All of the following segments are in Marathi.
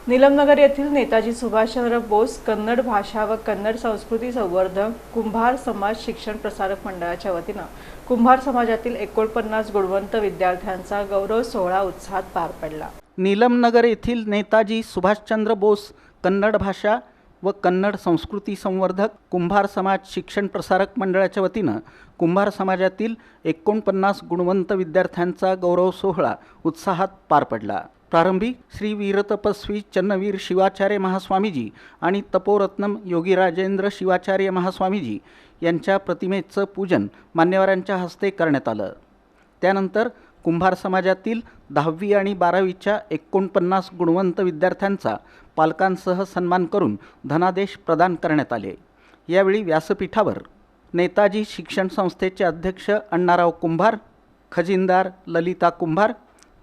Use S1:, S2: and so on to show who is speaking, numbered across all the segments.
S1: नीलमनगर येथील नेताजी सुभाषचंद्र बोस कन्नड भाषा व कन्नड संस्कृती संवर्धक कुंभार समाज शिक्षण प्रसारक मंडळाच्या वतीनं कुंभार समाजातील 49 गुणवंत विद्यार्थ्यांचा गौरव सोहळा उत्साहात पार पडला।
S2: नीलमनगर येथील नेताजी सुभाषचंद्र बोस कन्नड भाषा व कन्नड संस्कृती संवर्धक कुंभार समाज शिक्षण प्रसारक मंडळाच्या वतीनं कुंभार समाजातील 49 गुणवंत विद्यार्थ्यांचा गौरव सोहळा उत्साहात पार पडला। प्रारंभी श्री वीरतपस्वी चन्नवीर शिवाचार्य महास्वामीजी आणि तपोरत्नम योगी राजेंद्र शिवाचार्य महास्वामीजी यांच्या प्रतिमेचं पूजन मान्यवरांच्या हस्ते करण्यात आलं। त्यानंतर कुंभार समाजातील 10वी आणि 12वीच्या 49 गुणवंत विद्यार्थ्यांचा पालकांसह सन्मान करून धनादेश प्रदान करण्यात आले। यावेळी व्यासपीठावर नेताजी शिक्षण संस्थेचे अध्यक्ष अण्णाराव कुंभार, खजिनदार ललिता कुंभार,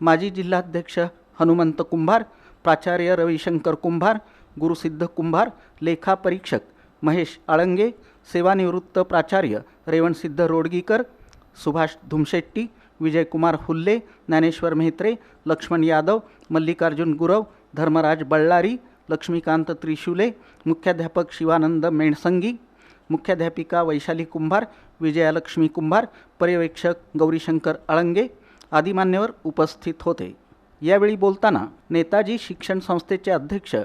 S2: माजी जिल्हाध्यक्ष हनुमंत कुंभार, प्राचार्य रविशंकर कुंभार, गुरुसिद्ध कुंभार, लेखा परीक्षक महेश आळंगे, सेवानिवृत्त प्राचार्य रेवणसिद्ध रोडगीकर, सुभाष धुमशेट्टी, विजयकुमार हुल्ले, ज्ञानेश्वर मेहत्रे, लक्ष्मण यादव, मल्लिकार्जुन गुरव, धर्मराज बल्लारी, लक्ष्मीकांत त्रिशूले, मुख्याध्यापक शिवानंद मेणसंगी, मुख्याध्यापिका वैशाली कुंभार, विजयालक्ष्मी कुंभार, पर्यवेक्षक गौरीशंकर आळंगे आदी मान्यवर उपस्थित होते। यावेळी बोलताना नेताजी शिक्षण संस्थेचे अध्यक्ष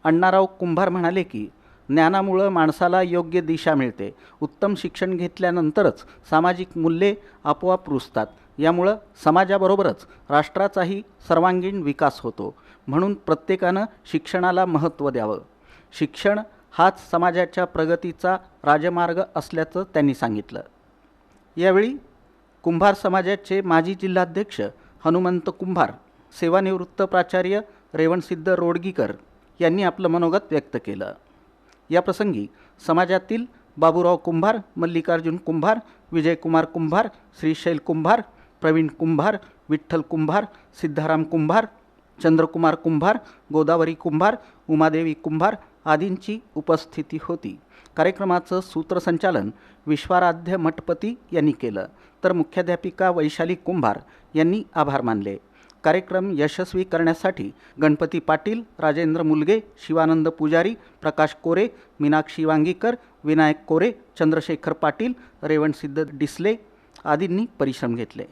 S2: अण्णाराव कुंभार म्हणाले की ज्ञानामुळे माणसाला योग्य दिशा मिळते। उत्तम शिक्षण घेतल्यानंतरच सामाजिक मूल्ये आपोआप रुजतात। यामुळे समाजाबरोबरच राष्ट्राचाही सर्वांगीण विकास होतो। म्हणून प्रत्येकानं शिक्षणाला महत्त्व द्यावं। शिक्षण हाच समाजाच्या प्रगतीचा राजमार्ग असल्याचं त्यांनी सांगितलं। यावेळी कुंभार समाजाचे माजी जिल्हाध्यक्ष हनुमंत कुंभार, सेवानिवृत्त प्राचार्य रेवणसिद्ध रोडगीकर यांनी आपलं मनोगत व्यक्त केलं। याप्रसंगी समाजातील बाबूराव कुंभार, मल्लिकार्जुन कुंभार, विजयकुमार कुंभार, श्रीशैल कुंभार, प्रवीण कुंभार, विठ्ठल कुंभार, सिद्धाराम कुंभार, चंद्रकुमार कुंभार, गोदावरी कुंभार, उमादेवी कुंभार आदींची उपस्थिती होती। कार्यक्रमाचं सूत्रसंचालन विश्वाराध्य मठपती यांनी केलं, तर मुख्याध्यापिका वैशाली कुंभार यांनी आभार मानले। कार्यक्रम यशस्वी करण्यासाठी गणपती पाटील, राजेंद्र मुलगे, शिवानंद पुजारी, प्रकाश कोरे, मीनाक्षी वांगीकर, विनायक कोरे, चंद्रशेखर पाटील, रेवणसिद्ध डिसले आदींनी परिश्रम घेतले।